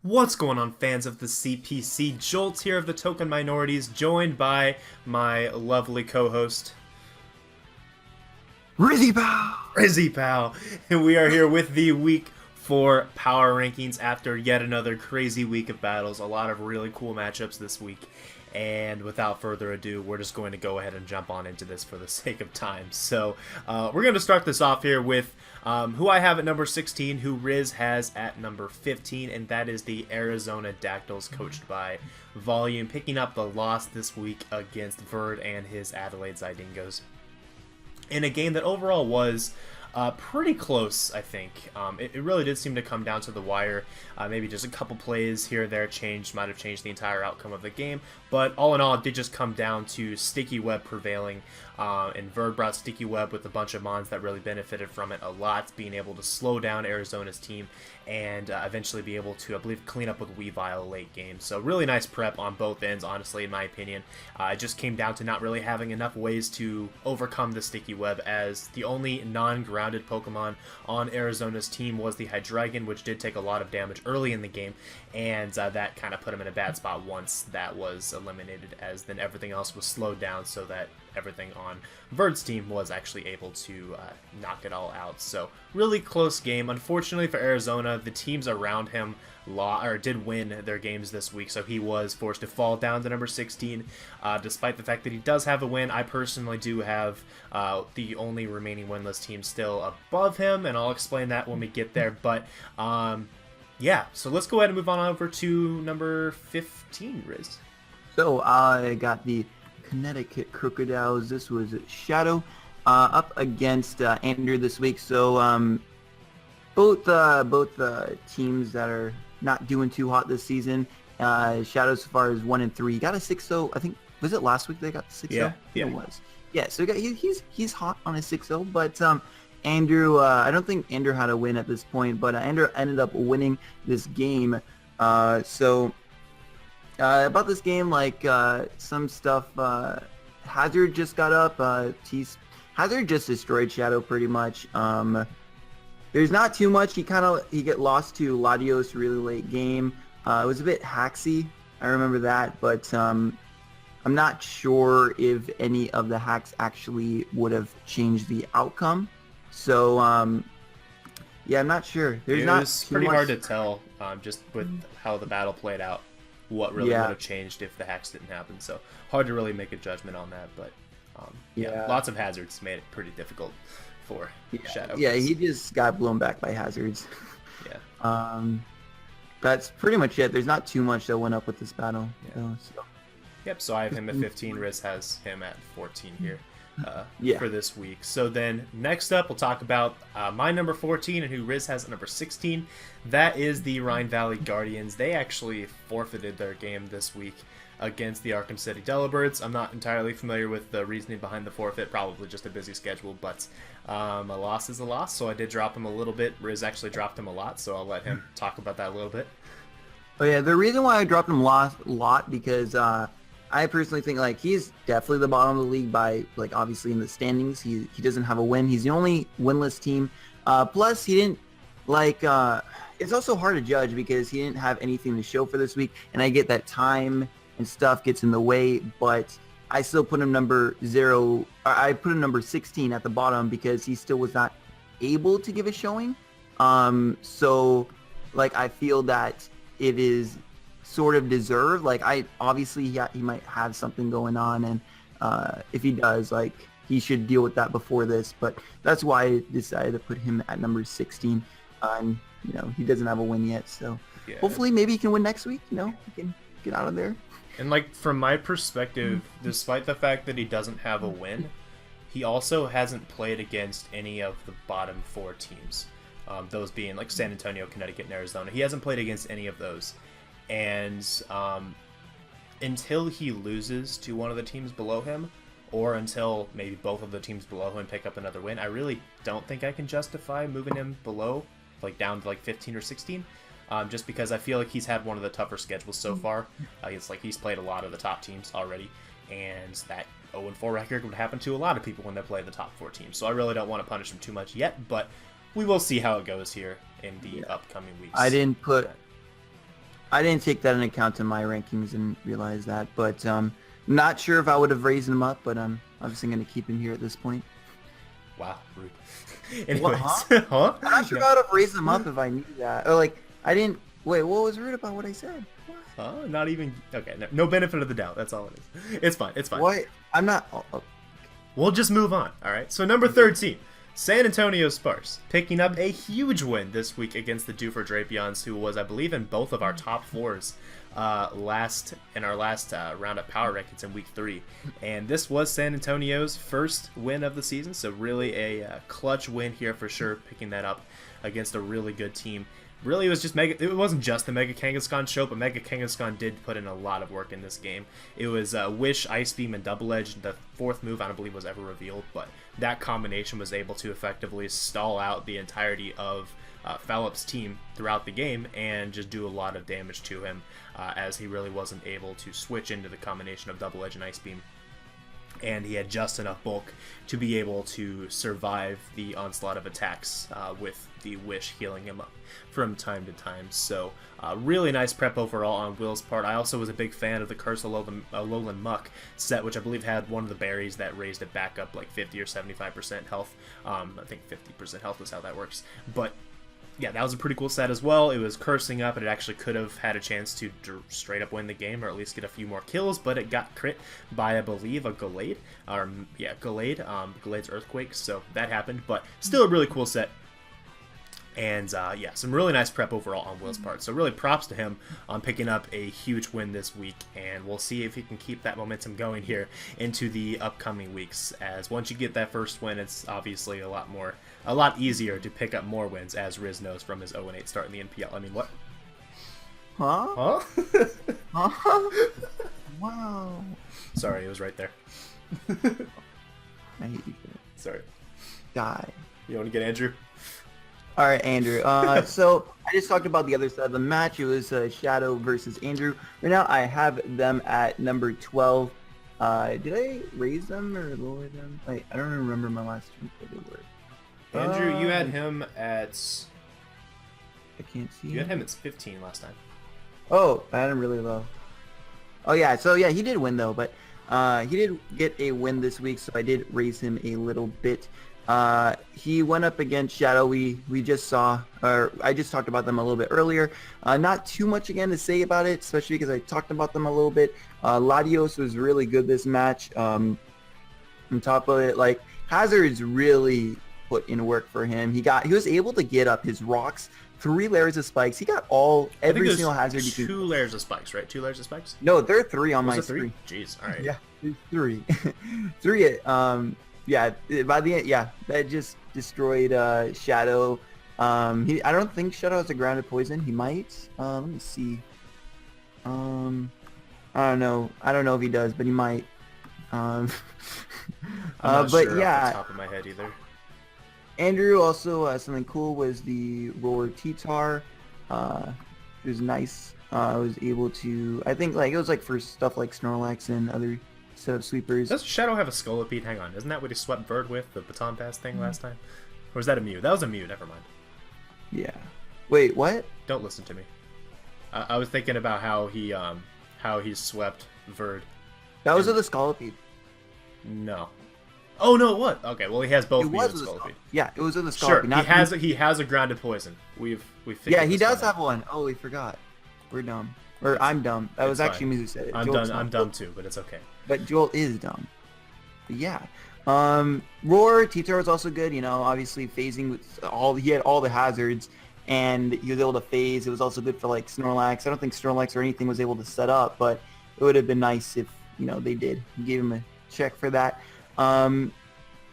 What's going on, fans of the CPC? Jolt here of the Token Minorities, joined by my lovely co-host, RizzyPOW! RizzyPOW, and we are here with the Week 4 Power Rankings after yet another crazy week of battles. A lot of really cool matchups this week, and without further ado, we're just going to go ahead and jump on into this for the sake of time. So, we're going to start this off here with who I have at number 16, who Riz has at number 15, and that is the Arizona Dactyls, coached by Volume, picking up the loss this week against Verd and his Adelaide Zydingos in a game that overall was pretty close, I think. It really did seem to come down to the wire. Maybe just a couple plays here or there might have changed the entire outcome of the game. But all in all, it did just come down to Sticky Web prevailing. And Verd brought Sticky Web with a bunch of mons that really benefited from it a lot, being able to slow down Arizona's team and eventually be able to, I believe, clean up with Weavile late game. So really nice prep on both ends, honestly, in my opinion. It just came down to not really having enough ways to overcome the Sticky Web, as the only non-grounded Pokemon on Arizona's team was the Hydreigon, which did take a lot of damage early in the game, and that kind of put him in a bad spot once that was eliminated, as then everything else was slowed down so that everything on Verd's team was actually able to knock it all out. So really close game. Unfortunately for Arizona, the teams around him did win their games this week, so he was forced to fall down to number 16. Despite the fact that he does have a win, I personally do have the only remaining winless team still above him, and I'll explain that when we get there. But yeah, so let's go ahead and move on over to number 15, Riz. So I got the Connecticut Crocodiles. This was Shadow up against Andrew this week. So both teams that are not doing too hot this season. Shadow so far is 1-3. Got a 6-0. I think, was it last week they got the 6-0? Yeah, it was. Yeah, so he's hot on a 6-0, but Andrew, I don't think Andrew had a win at this point, but Andrew ended up winning this game. So about this game, like some stuff, Hazard just got up. Hazard just destroyed Shadow pretty much. There's not too much. He get lost to Latios really late game. It was a bit hacksy. I remember that, but I'm not sure if any of the hacks actually would have changed the outcome. So yeah, I'm not sure. It was pretty hard to tell just with how the battle played out what really would have changed if the hacks didn't happen. So hard to really make a judgment on that, but yeah, lots of hazards made it pretty difficult for Shadow. Yeah, he just got blown back by hazards. Yeah. That's pretty much it. There's not too much that went up with this battle. Yeah. So. Yep, so I have him at 15. Riz has him at 14 here for this week. So then next up, we'll talk about my number 14 and who Riz has at number 16. That is the Rhine Valley Guardians. They actually forfeited their game this week against the Arkham City Delibirds. I'm not entirely familiar with the reasoning behind the forfeit, probably just a busy schedule, but a loss is a loss, so I did drop him a little bit. Riz actually dropped him a lot, so I'll let him talk about that a little bit. Oh yeah, the reason why I dropped him a lot because I personally think like he's definitely the bottom of the league by like obviously in the standings. He doesn't have a win. He's the only winless team. Plus he didn't like it's also hard to judge because he didn't have anything to show for this week, and I get that time and stuff gets in the way, but I still put him number 0. I put him number 16 at the bottom because he still was not able to give a showing. So like I feel that it is sort of deserved. Like obviously he might have something going on, and if he does, like he should deal with that before this. But that's why I decided to put him at number 16. And you know, he doesn't have a win yet, so hopefully maybe he can win next week. You know, he can get out of there. And like from my perspective, despite the fact that he doesn't have a win, he also hasn't played against any of the bottom 4 teams. Those being like San Antonio, Connecticut, and Arizona. He hasn't played against any of those. And until he loses to one of the teams below him, or until maybe both of the teams below him pick up another win, I really don't think I can justify moving him below, like down to like 15 or 16. Just because I feel like he's had one of the tougher schedules so far. It's like he's played a lot of the top teams already, and that 0-4 record would happen to a lot of people when they play the top 4 teams. So I really don't want to punish him too much yet, but we will see how it goes here in the upcoming weeks. I didn't put I didn't take that into account in my rankings and realize that, but not sure if I would have raised him up, but I'm obviously going to keep him here at this point. Wow, rude. Anyways, Huh? huh? I'm not sure I would have raised him up if I knew that. Or like, I didn't. Wait, what was rude about what I said? What? Not even. Okay, no benefit of the doubt. That's all it is. It's fine. It's fine. What? I'm not. Oh. We'll just move on. All right. So number 13, San Antonio Spurs, picking up a huge win this week against the Doofer Drapions, who was, I believe, in both of our top fours last round of power rankings in week 3. And this was San Antonio's first win of the season, so really a clutch win here for sure, picking that up against a really good team. Really, it wasn't just the Mega Kangaskhan show, but Mega Kangaskhan did put in a lot of work in this game. It was Wish, Ice Beam, and Double Edge. The fourth move, I don't believe, was ever revealed, but that combination was able to effectively stall out the entirety of Phallip's team throughout the game and just do a lot of damage to him, as he really wasn't able to switch into the combination of Double Edge and Ice Beam. And he had just enough bulk to be able to survive the onslaught of attacks with the Wish healing him up from time to time. So really nice prep overall on Will's part. I also was a big fan of the Curse of Alolan Muck set, which I believe had one of the berries that raised it back up like 50 or 75% health. I think 50% health is how that works. But yeah, that was a pretty cool set as well. It was cursing up, and it actually could have had a chance to straight up win the game, or at least get a few more kills, but it got crit by, I believe, a Gallade. Gallade's Earthquake, so that happened, but still a really cool set. And yeah, some really nice prep overall on Will's part. So really props to him on picking up a huge win this week, and we'll see if he can keep that momentum going here into the upcoming weeks. As once you get that first win, it's obviously a lot easier to pick up more wins, as Riz knows from his 0-8 start in the NPL. I mean, what? Huh? Huh? Wow. Sorry, it was right there. I hate you. Sorry. Die. You want to get Andrew? All right, Andrew. So I just talked about the other side of the match. It was Shadow versus Andrew. Right now, I have them at number 12. Did I raise them or lower them? Wait, I don't remember my last tweet what they were. Andrew, you had him at... I can't see. You had him at 15 last time. Oh, I had him really low. Oh yeah, so yeah, he did win though, but he did get a win this week, so I did raise him a little bit. He went up against Shadow. We just saw, or I just talked about them a little bit earlier. Not too much again to say about it, especially because I talked about them a little bit. Latios was really good this match. On top of it, like Hazard's really put in work for him. He was able to get up his rocks, 3 layers of spikes. He got every single hazard. 2 layers of spikes, right? 2 layers of spikes? No, there are 3 on my screen. Screen. Jeez, all right. Yeah, there's 3. 3. Yeah, by the end, yeah, that just destroyed Shadow. I don't think Shadow has a grounded poison. He might. Let me see. I don't know. I don't know if he does, but he might. I'm not but sure yeah, off the top of my head either. Andrew also something cool was the Roar T-Tar. It was nice. I was able to. I think like it was like for stuff like Snorlax and other set of sweepers. Does Shadow have a Scolipede? Hang on, isn't that what he swept Bird with, the baton pass thing last time? Or was that a Mew? That was a Mew, never mind. Yeah. Wait, what? Don't listen to me. I was thinking about how he swept Bird. That was with the Scolipede. No. Oh no, what? Okay, well he has both Mew and Scolipede. Yeah, it was with the Scolipede. Sure, he has a grounded poison. We figured. Yeah, he does have one. Oh, we forgot. We're dumb. Or I'm dumb. That was actually me who said it. I'm dumb too, but it's okay. But Joel is dumb. But yeah. Roar, T-Tar was also good, obviously phasing with he had all the hazards and he was able to phase. It was also good for like Snorlax. I don't think Snorlax or anything was able to set up, but it would have been nice if, they did. Gave him a check for that. And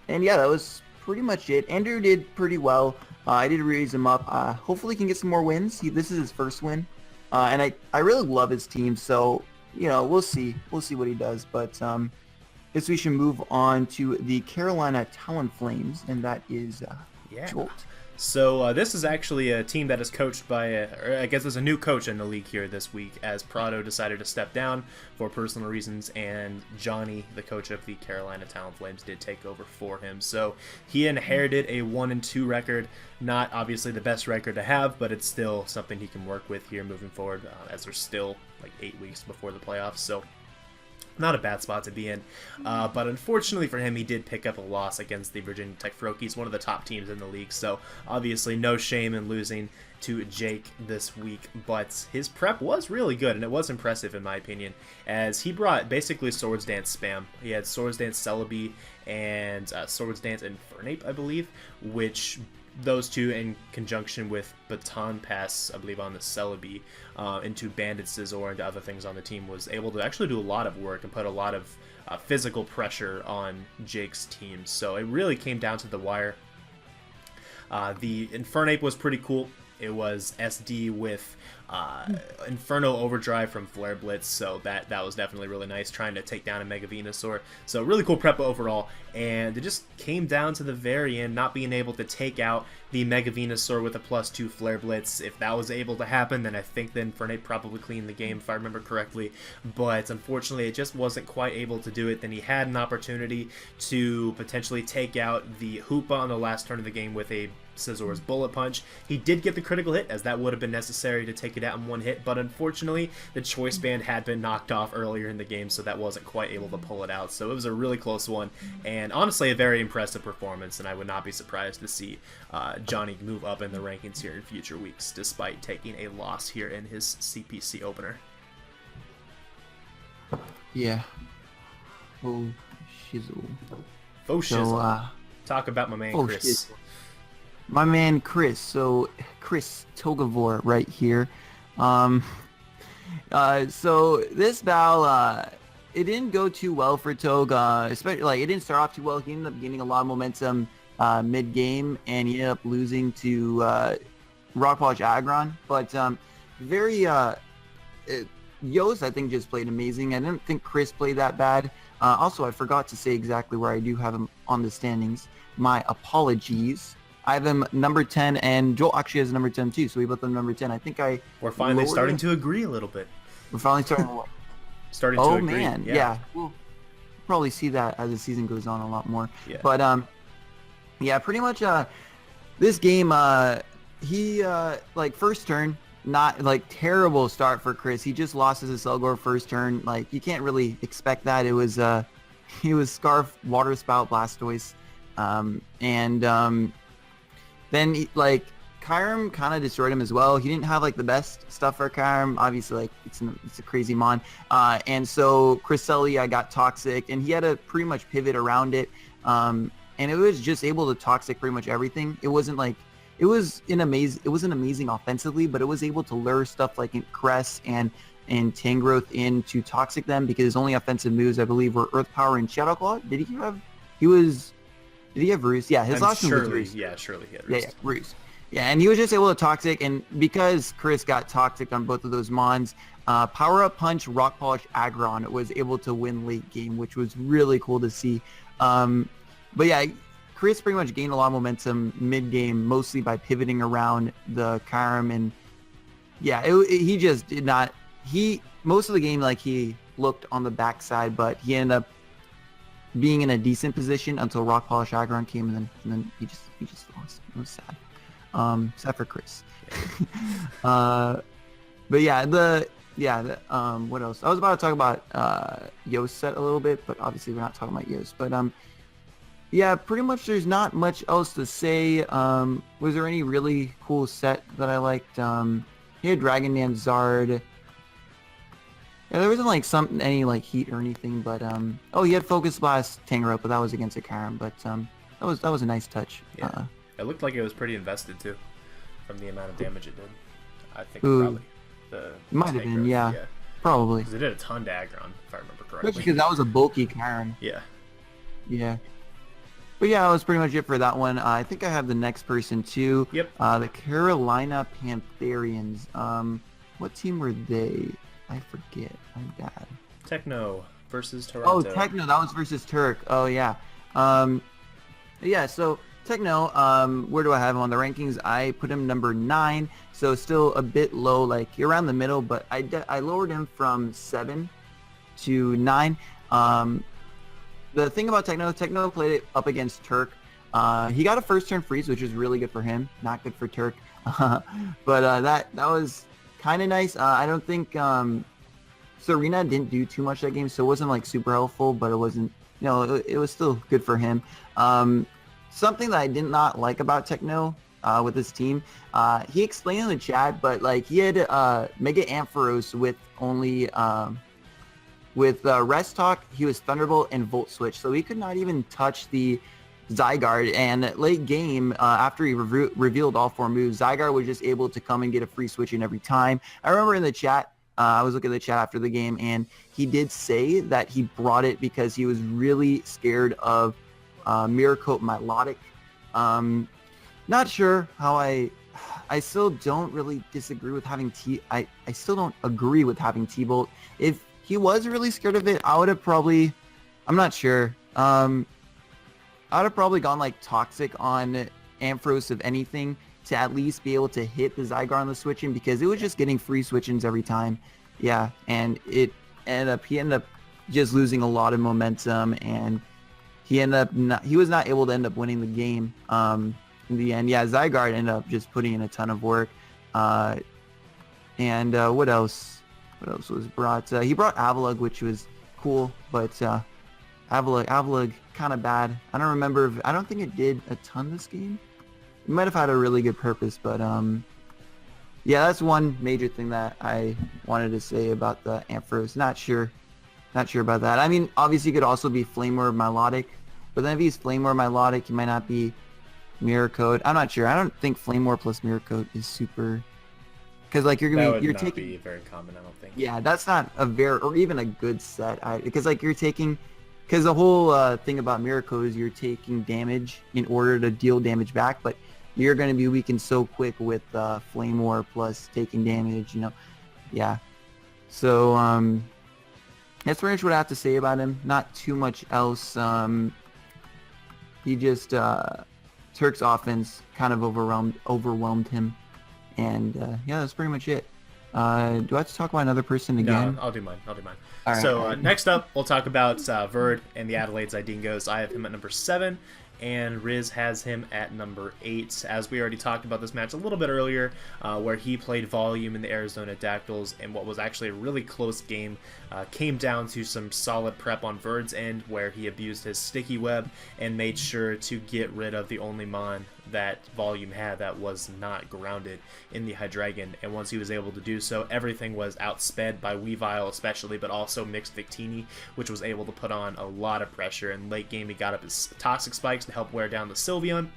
yeah, that was pretty much it. Andrew did pretty well. I did raise him up. Hopefully he can get some more wins. This is his first win. And I really love his team, so we'll see what he does. But guess we should move on to the Carolina Talonflames, and that is Yeah. Jolt. So this is actually a team that is coached by, or I guess there's a new coach in the league here this week, as Prado decided to step down for personal reasons, and Johnny, the coach of the Carolina Talent Flames, did take over for him. So he inherited a 1-2 record, not obviously the best record to have, but it's still something he can work with here moving forward, as there's still like 8 weeks before the playoffs. So not a bad spot to be in, but unfortunately for him, he did pick up a loss against the Virginia Tech Frokies, one of the top teams in the league, so obviously no shame in losing to Jake this week, but his prep was really good, and it was impressive in my opinion, as he brought basically Swords Dance spam. He had Swords Dance Celebi and Swords Dance Infernape, I believe, which those two in conjunction with Baton Pass, I believe, on the Celebi, into Bandit Scizor and other things on the team, was able to actually do a lot of work and put a lot of physical pressure on Jake's team. So it really came down to the wire. The Infernape was pretty cool. It was SD with Inferno Overdrive from Flare Blitz, so that was definitely really nice, trying to take down a Mega Venusaur. So really cool prep overall, and it just came down to the very end, not being able to take out the Mega Venusaur with a +2 Flare Blitz. If that was able to happen, then I think the Infernape probably cleaned the game, if I remember correctly, but unfortunately it just wasn't quite able to do it. Then he had an opportunity to potentially take out the Hoopa on the last turn of the game with a Scizor's Bullet Punch. He did get the critical hit, as that would have been necessary to take it out in one hit, but unfortunately the Choice Band had been knocked off earlier in the game, so that wasn't quite able to pull it out. So it was a really close one, and honestly a very impressive performance, and I would not be surprised to see Johnny move up in the rankings here in future weeks, despite taking a loss here in his CPC opener. Yeah. Oh, shizzle. Oh, shizzle. So, talk about my man Chris. Shizzle. My man Chris. So Chris Togavor right here. So this battle, it didn't go too well for Tog. Especially like it didn't start off too well. He ended up gaining a lot of momentum mid game, and he ended up losing to Rock Polish Aggron. But Yost, I think, just played amazing. I didn't think Chris played that bad. Also, I forgot to say exactly where I do have him on the standings. My apologies. I have him number 10, and Joel actually has number 10 too, so we both have number 10. I think we're finally starting to agree a little bit. We're finally starting to agree. Oh man, yeah. We'll probably see that as the season goes on a lot more. Yeah. But yeah, pretty much this game, he like first turn, not like terrible start for Chris. He just lost his Selgor first turn. Like you can't really expect that. It was he was Scarf, Water Spout, Blastoise, then like Kyurem kind of destroyed him as well. He didn't have like the best stuff for Kyurem. Obviously, like it's a crazy mon. And so Cresselia got toxic, and he had to pretty much pivot around it. And it was just able to toxic pretty much everything. It wasn't like it wasn't amazing offensively, but it was able to lure stuff like Cress and Tangrowth in to toxic them, because his only offensive moves, I believe, were Earth Power and Shadow Claw. Did he have Roost? Yeah, his last one was Roost. Yeah, surely he had Roost. Yeah, Roost. Yeah, and he was just able to toxic, and because Chris got toxic on both of those mons, Power Up Punch, Rock Polish Aggron was able to win late game, which was really cool to see. But yeah, Chris pretty much gained a lot of momentum mid game, mostly by pivoting around the Kyurem, and yeah, he just did not. Most of the game, like, he looked on the backside, but he ended up being in a decent position until Rock Polish Aggron came, and then he just lost. It was sad. Sad for Chris. But yeah, what else? I was about to talk about Yost set a little bit, but obviously we're not talking about Yost. But yeah, pretty much there's not much else to say. Was there any really cool set that I liked? He had Dragon Dance Zard. Yeah, there wasn't like any like heat or anything, but he had Focus Blast Tangrowth, but that was against a Kyurem. But that was a nice touch. Yeah. It looked like it was pretty invested too, from the amount of damage it did. I think probably the might have been, yeah, probably. Because it did a ton to Aggron, if I remember correctly. Especially because that was a bulky Kyurem. Yeah. Yeah. But yeah, that was pretty much it for that one. I think I have the next person too. Yep. The Carolina Pantherians. What team were they? I forget. I'm bad. Techno versus Toronto. Oh, Techno. That was versus Turk. Oh, yeah. Yeah, so Techno, where do I have him on the rankings? I put him number 9, so still a bit low, like around the middle, but I lowered him from 7 to 9. The thing about Techno played it up against Turk. He got a first turn freeze, which is really good for him, not good for Turk. But that was kind of nice. I don't think Serena didn't do too much that game, so it wasn't like super helpful, but it wasn't, it was still good for him. Something that I did not like about Techno with his team, he explained in the chat, but like he had Mega Ampharos with only with Rest Talk, he was Thunderbolt and Volt Switch, so he could not even touch the Zygarde. And late game, after he revealed all 4 moves, Zygarde was just able to come and get a free switch in every time. I remember in the chat, I was looking at the chat after the game, and he did say that he brought it because he was really scared of Mirror Coat Milotic. Not sure how I still don't really disagree with having I still don't agree with having T-Bolt. If he was really scared of it, I would have probably, I'm not sure. I would have probably gone like Toxic on Ampharos of anything to at least be able to hit the Zygarde on the switching, because it was just getting free switch-ins every time. Yeah, and he ended up just losing a lot of momentum, and he was not able to end up winning the game in the end. Yeah, Zygarde ended up just putting in a ton of work. And what else? What else was brought? He brought Avalugg, which was cool, but Avalugg kind of bad. I don't remember. I don't think it did a ton this game. It might have had a really good purpose, but yeah, that's one major thing that I wanted to say about the Ampharos. Not sure about that. I mean, obviously, he could also be Flame or Milotic, but then if he's Flame or Milotic, he might not be Mirror Coat. I'm not sure. I don't think Flame War plus Mirror Coat is super, because like you're taking be very common, I don't think. Yeah, that's not a very, or even a good set. Because like you're taking, because the whole thing about Mirror Coat is you're taking damage in order to deal damage back, but you're going to be weakened so quick with Flame War plus taking damage, Yeah. So that's pretty much what I have to say about him. Not too much else. He just Turk's offense kind of overwhelmed him, and yeah, that's pretty much it. Do I have to talk about another person again? No, I'll do mine. All right, so next up, we'll talk about Verd and the Adelaide Zydingos. I have him at number 7, and Riz has him at number 8. As we already talked about this match a little bit earlier, where he played volume in the Arizona Dactyls, and what was actually a really close game came down to some solid prep on Verd's end, where he abused his sticky web and made sure to get rid of the only mon that volume had that was not grounded in the Hydreigon. And once he was able to do so, everything was outsped by Weavile especially, but also mixed Victini, which was able to put on a lot of pressure. In late game, he got up his Toxic Spikes to help wear down the Sylveon.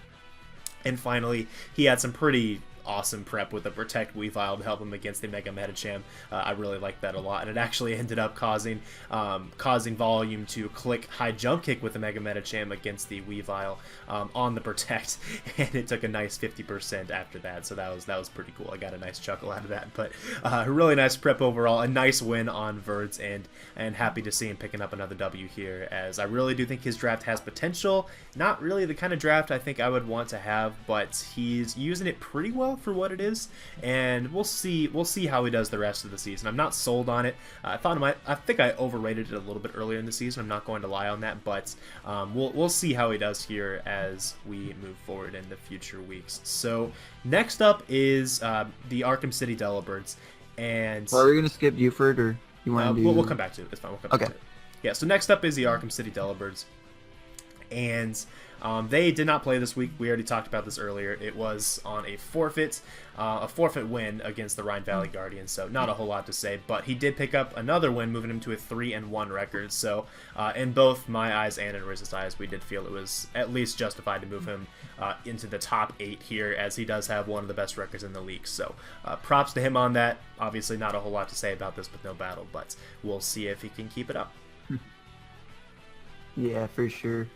And finally, he had some pretty awesome prep with the Protect Weavile to help him against the Mega Medicham. I really liked that a lot, and it actually ended up causing Volume to click High Jump Kick with the Mega Medicham against the Weavile on the Protect, and it took a nice 50% after that, so that was pretty cool. I got a nice chuckle out of that, but a really nice prep overall, a nice win on Verd's end, and happy to see him picking up another W here, as I really do think his draft has potential. Not really the kind of draft I think I would want to have, but he's using it pretty well for what it is, and we'll see how he does the rest of the season. I'm not sold on it. I think I overrated it a little bit earlier in the season. I'm not going to lie on that, but we'll see how he does here as we move forward in the future weeks. So next up is the Arkham City Delibirds, and are we gonna skip Buford, or you want to do? We'll come back to it. It's fine. We'll come back to it. Yeah. So next up is the Arkham City Delibirds, and they did not play this week. We already talked about this earlier. It was on a forfeit win against the Rhine Valley Guardians, so not a whole lot to say, but he did pick up another win, moving him to a 3-1 record. So in both my eyes and in Riz's eyes, we did feel it was at least justified to move him into the top 8 here, as he does have one of the best records in the league. So props to him on that. Obviously not a whole lot to say about this with no battle, but we'll see if he can keep it up. Yeah, for sure.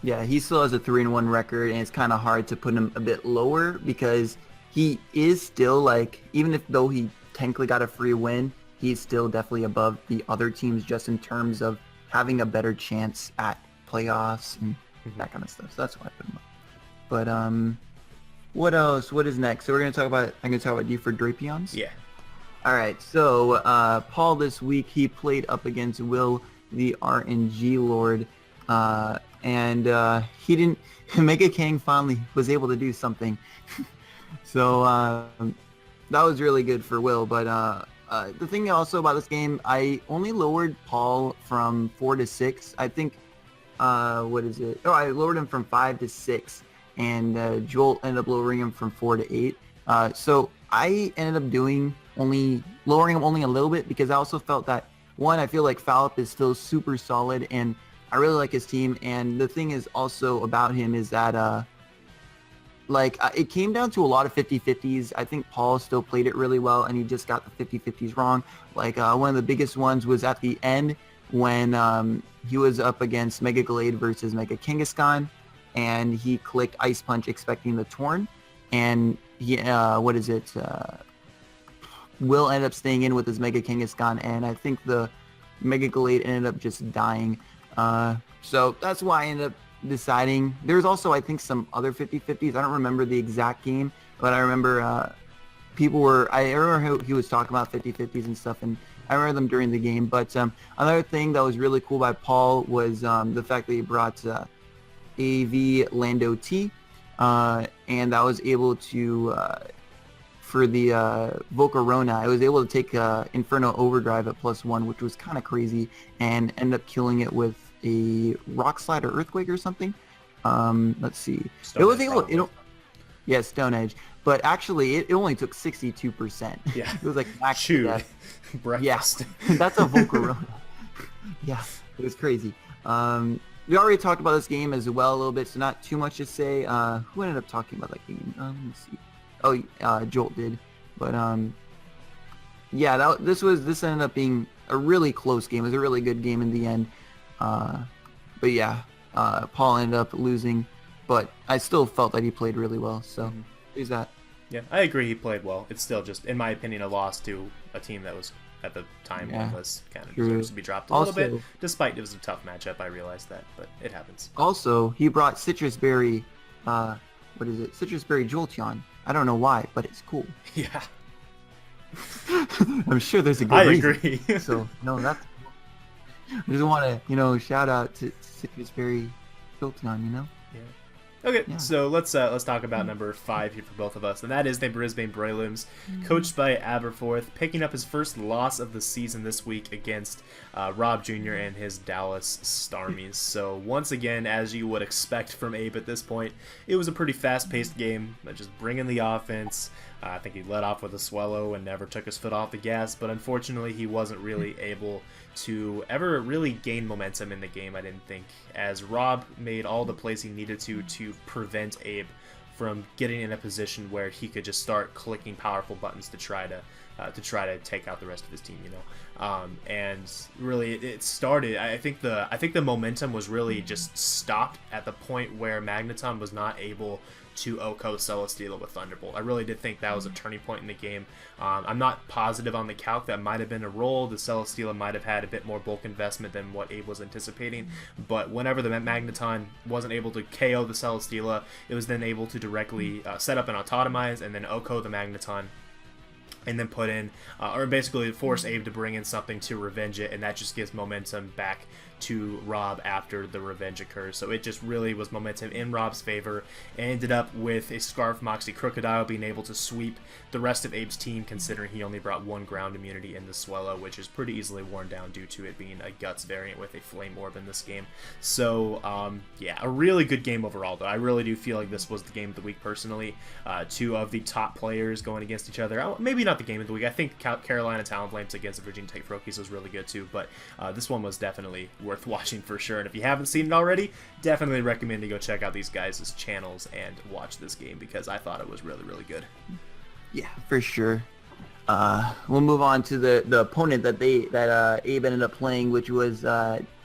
Yeah, he still has a 3-1 record, and it's kind of hard to put him a bit lower, because he is still, like, even though he technically got a free win, he's still definitely above the other teams just in terms of having a better chance at playoffs and that kind of stuff. So that's why I put him up. But what else? What is next? So I'm gonna talk about D for Drapions. Yeah. All right. So Paul this week he played up against Will, the RNG Lord, and he didn't. Mega King finally was able to do something. So that was really good for Will. But the thing also about this game, I only lowered Paul from 4 to 6. I think. What is it? Oh, I lowered him from 5 to 6. And Jolt ended up lowering him from 4 to 8. So I ended up lowering him only a little bit because I also felt that, one, I feel like Fallop is still super solid and I really like his team. And the thing is also about him is that it came down to a lot of 50-50s. I think Paul still played it really well and he just got the 50-50s wrong. One of the biggest ones was at the end when he was up against Mega Glade versus Mega Kangaskhan. And he clicked Ice Punch expecting the Torn, and he Will end up staying in with his Mega Kangaskhan, and I think the Mega Glade ended up just dying. So that's why I ended up deciding. There's also, I think, some other 50-50s. I don't remember the exact game, but I remember I remember he was talking about 50-50s and stuff, and I remember them during the game. But another thing that was really cool by Paul was the fact that he brought AV Lando T, and I was able to, for the Volcarona, I was able to take Inferno Overdrive at +1, which was kind of crazy, and end up killing it with a Rock Slide or Earthquake or something. Let's see. Stone Edge. But actually, it only took 62%. Yeah. It was like max Shoot. death. Breakfast. Yeah, that's a Volcarona. Yeah, it was crazy. We already talked about this game as well a little bit, so not too much to say. Who ended up talking about that game? Let me see. Oh, Jolt did. But yeah, this ended up being a really close game. It was a really good game in the end. But yeah, Paul ended up losing, but I still felt that he played really well. So there's that. Yeah, I agree. He played well. It's still just, in my opinion, a loss to a team that was at the time was kind of deserves to be dropped a little bit. Despite it was a tough matchup, I realized that, but it happens. Also, he brought Citrus Berry. Citrus Berry Jolteon. I don't know why, but it's cool. Yeah. I'm sure there's a good reason. I agree. So no, that's. I just want to shout out to Citrus Berry Jolteon. Yeah. Okay, so let's talk about number 5 here for both of us, and that is the Brisbane Broilers, coached by Aberforth, picking up his first loss of the season this week against Rob Jr. and his Dallas Starmies. So once again, as you would expect from Abe at this point, it was a pretty fast-paced game, just bringing the offense. I think he led off with a swallow and never took his foot off the gas, but unfortunately he wasn't really able to ever really gain momentum in the game, I didn't think, as Rob made all the plays he needed to prevent Abe from getting in a position where he could just start clicking powerful buttons to try to take out the rest of his team, and really it started. I think the momentum was really just stopped at the point where Magneton was not able to Oko Celesteela with Thunderbolt. I really did think that was a turning point in the game. I'm not positive on the calc. That might have been a roll. The Celesteela might have had a bit more bulk investment than what Abe was anticipating, but whenever the Magneton wasn't able to KO the Celesteela, it was then able to directly set up an Autotomize and then Oko the Magneton, and then put in, or basically force Abe to bring in something to revenge it, and that just gives momentum back to Rob after the revenge occurs. So it just really was momentum in Rob's favor, and ended up with a Scarf Moxie Crocodile being able to sweep the rest of Abe's team, considering he only brought 1 ground immunity in the Swellow, which is pretty easily worn down due to it being a Guts variant with a Flame Orb in this game. So yeah, a really good game overall, though. I really do feel like this was the game of the week personally. 2 of the top players going against each other. Maybe not the game of the week. I think Carolina Talonflames against the Virginia Tech Frokies was really good too, but this one was definitely worth watching for sure. And if you haven't seen it already, definitely recommend to go check out these guys' channels and watch this game, because I thought it was really, really good. Yeah, for sure. We'll move on to the opponent that Abe ended up playing, which was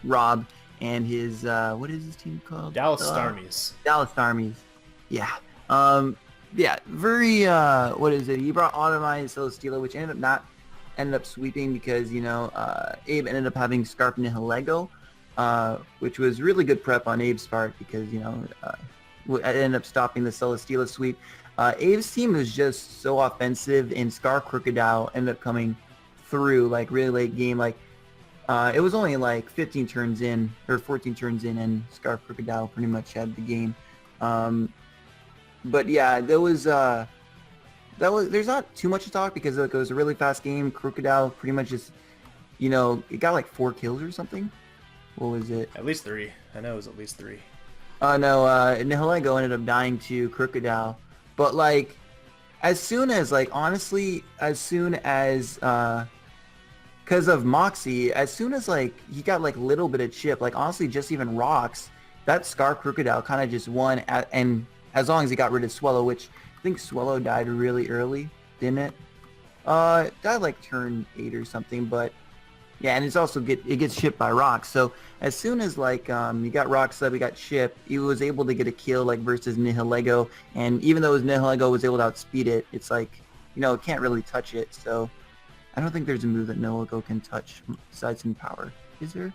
Rob and his what is his team called? Dallas Starmies. Dallas Starmies. Yeah. Yeah. Very. What is it? He brought Automize Celesteela, which ended up sweeping because Abe ended up having Scarf Nihilego, which was really good prep on Abe's part because ended up stopping the Celesteela sweep. Abe's team was just so offensive, and Scar Crocodile ended up coming through like really late game. Like it was only like 15 turns in or 14 turns in, and Scar Crocodile pretty much had the game. But yeah, there's not too much to talk because it was a really fast game. Crocodile pretty much just, it got like 4 kills or something. What was it? At least 3. I know it was at least 3. Oh no, Nihilego ended up dying to Crocodile. But like, as soon as because of Moxie, as soon as like he got like a little bit of chip, like honestly just even rocks, that Scar Crocodile kind of just won, and as long as he got rid of Swallow, which I think Swallow died really early, didn't it? Died like turn 8 or something, but yeah, and it's also it gets shipped by Rocks. So as soon as like you got Rocks up, he got shipped, he was able to get a kill like versus Nihilego, and even though Nihilego was able to outspeed it, it's like, it can't really touch it. So I don't think there's a move that Nihilego can touch besides in power. Is there?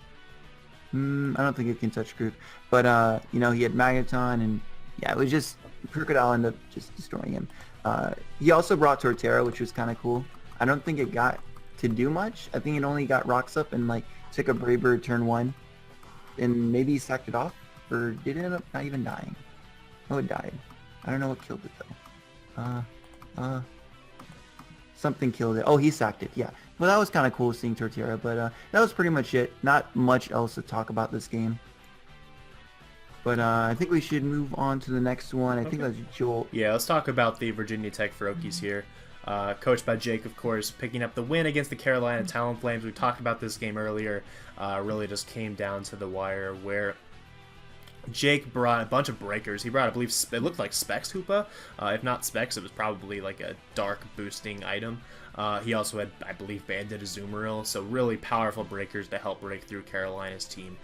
I don't think it can touch group. But he had Magneton, and yeah, it was just Crocodile ended up just destroying him. He also brought Torterra, which was kind of cool. I don't think it got to do much. I think it only got rocks up and like took a Brave Bird turn 1, and maybe he sacked it off, or did it end up not even dying? Oh, it died. I don't know what killed it though. Something killed it. Oh, he sacked it. Yeah. Well, that was kind of cool seeing Torterra, but that was pretty much it. Not much else to talk about this game. But I think we should move on to the next one. I think that's Jolt. Yeah, let's talk about the Virginia Tech Ferokies here. Coached by Jake, of course, picking up the win against the Carolina Talonflames. We talked about this game earlier. Really just came down to the wire where Jake brought a bunch of breakers. He brought, I believe, it looked like Specs Hoopa. If not Specs, it was probably like a dark boosting item. He also had, I believe, Bandit Azumarill, so really powerful breakers to help break through Carolina's team.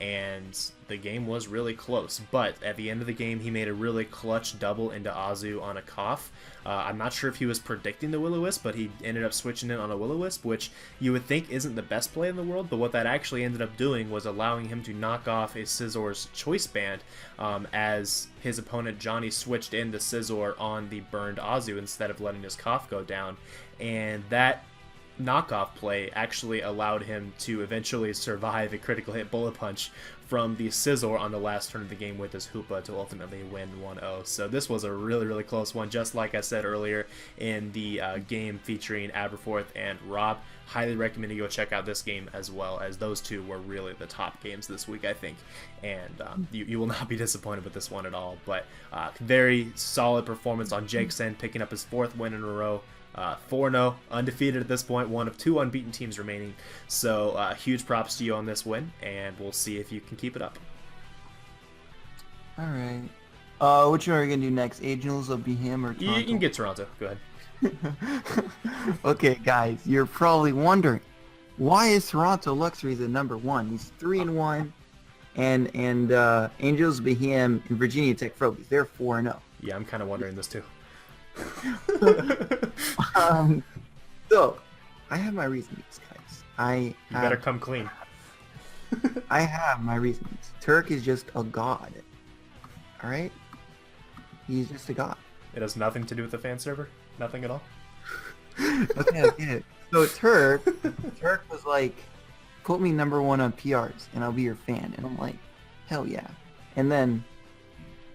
And the game was really close, but at the end of the game, he made a really clutch double into Azu on a cough. I'm not sure if he was predicting the Will-O-Wisp, but he ended up switching it on a Will-O-Wisp, which you would think isn't the best play in the world, but what that actually ended up doing was allowing him to knock off a Scizzor's Choice Band as his opponent Johnny switched into Scizzor on the burned Azu instead of letting his cough go down, and that knockoff play actually allowed him to eventually survive a critical hit bullet punch from the Scizzor on the last turn of the game with his Hoopa to ultimately win 1-0. So this was a really, really close one, just like I said earlier in the game featuring Aberforth and Rob. Highly recommend you go check out this game as well, as those two were really the top games this week, I think. And you will not be disappointed with this one at all. But very solid performance on Jake's end, picking up his 4th win in a row. 4-0, undefeated at this point, one of 2 unbeaten teams remaining. So huge props to you on this win, and we'll see if you can keep it up. All right. Which one are we going to do next? Angels of Beham or Toronto? You can get Toronto. Go ahead. Okay, guys, you're probably wondering, why is Toronto Luxuries at number 1? He's 3-1, and Angels Beham and Virginia Tech Ferokies, they're 4-0. Yeah, I'm kind of wondering this too. So I have my reasonings, guys. You better come clean. I have my reasonings. Turk is just a god. All right, he's just a god. It has nothing to do with the fan server. Nothing at all. Okay. So Turk was like, put me number 1 on PRs and I'll be your fan, and I'm like, hell yeah. And then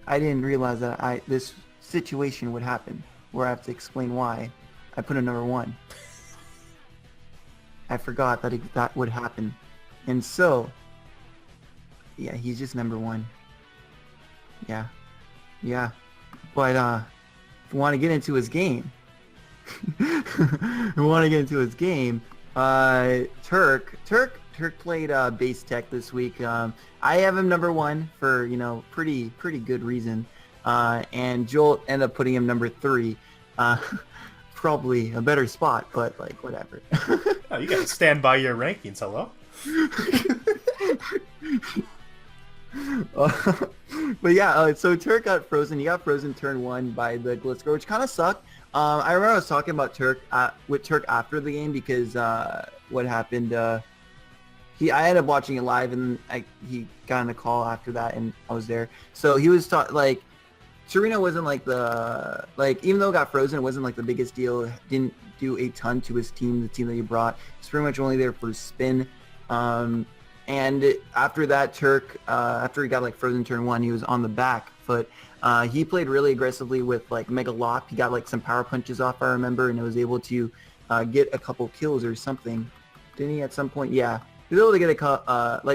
I didn't realize that this situation would happen where I have to explain why I put him number 1. I forgot that that would happen, and so yeah, he's just number 1. Yeah. But if you want to get into his game, Turk played base tech this week. I have him number 1 for pretty good reason. And Jolt ended up putting him number 3. Probably a better spot, but like whatever. Oh, you gotta stand by your rankings, hello? But yeah, so Turk got frozen. He got frozen turn 1 by the Glitzker, which kind of sucked. I remember I was talking about Turk with Turk after the game because what happened, I ended up watching it live, and he got in a call after that, and I was there. So he was like, Serena wasn't like even though it got frozen, it wasn't like the biggest deal. Didn't do a ton to his team, the team that he brought. He's pretty much only there for spin. And after that, Turk, after he got like frozen turn 1, he was on the back foot. He played really aggressively with like Mega Lock. He got like some power punches off, I remember, and was able to get a couple kills or something. Didn't he at some point? Yeah. He was able to get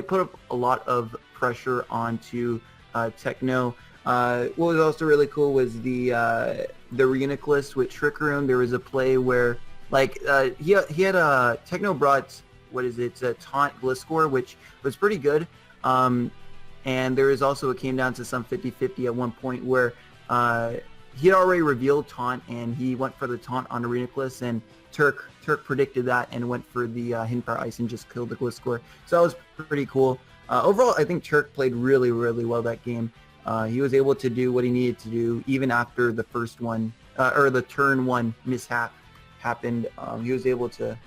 put up a lot of pressure onto Techno. What was also really cool was the Reuniclus with Trick Room. There was a play where he had a Techno brought a taunt Gliscor, which was pretty good. And there is also, it came down to some 50-50 at one point where he had already revealed taunt, and he went for the taunt on Reuniclus, and Turk predicted that and went for the Hidden Power Ice and just killed the Gliscor. So that was pretty cool. Overall, I think Turk played really, really well that game. He was able to do what he needed to do even after the first one, or the turn 1 mishap happened. He was able to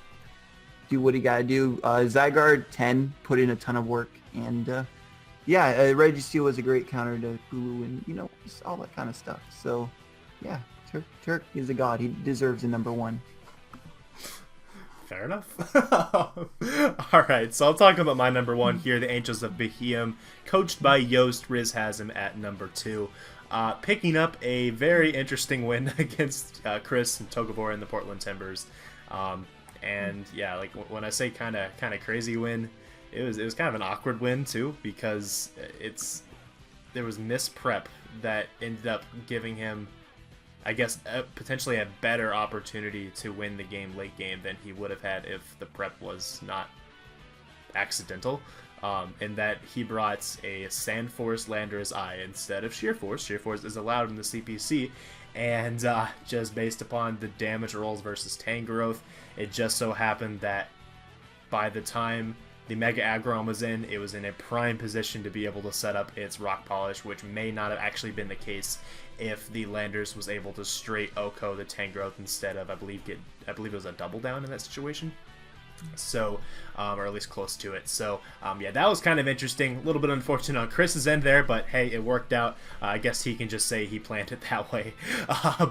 do what he got to do. Zygarde 10 put in a ton of work, and Registeel was a great counter to Hulu, and just all that kind of stuff. So yeah, Turk is a god. He deserves a number 1. Fair enough. All right, so I'll talk about my number 1 here, the Angels of Behemoth, coached by Yost. Riz has him at number 2. Picking up a very interesting win against Chris and Togavora in the Portland Timbers. And yeah, like when I say kind of crazy win, it was kind of an awkward win too, because there was misprep that ended up giving him, I guess, potentially a better opportunity to win the game late game than he would have had if the prep was not accidental. In that he brought a Sand Force Lander's Eye instead of Sheer Force. Sheer Force is allowed in the CPC, and just based upon the damage rolls versus Tangrowth, it just so happened that by the time the Mega Aggron was in, it was in a prime position to be able to set up its Rock Polish, which may not have actually been the case if the Landers was able to straight Oko the Tangrowth instead of, I believe it was a double down in that situation. So, or at least close to it. So, yeah, that was kind of interesting. A little bit unfortunate on Chris's end there, but hey, it worked out. I guess he can just say he planned it that way.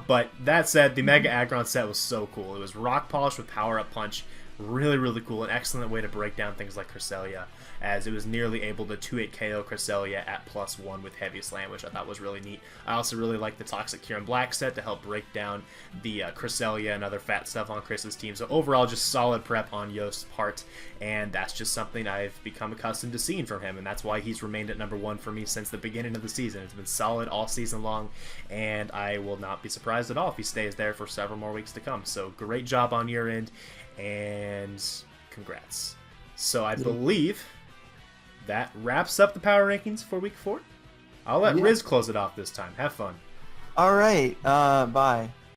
But that said, the Mega Aggron set was so cool. It was Rock Polish with Power Up Punch. Really, really cool. An excellent way to break down things like Cresselia, as it was nearly able to 2-hit KO Cresselia at +1 with Heavy Slam, which I thought was really neat. I also really like the Toxic Cure and Black set to help break down the Cresselia and other fat stuff on Chris's team. So overall, just solid prep on Yost's part, and that's just something I've become accustomed to seeing from him, and that's why he's remained at number 1 for me since the beginning of the season. It's been solid all season long, and I will not be surprised at all if he stays there for several more weeks to come. So great job on your end, and congrats. So I believe that wraps up the power rankings for week 4. I'll let Riz close it off this time. Have fun. All right. Bye.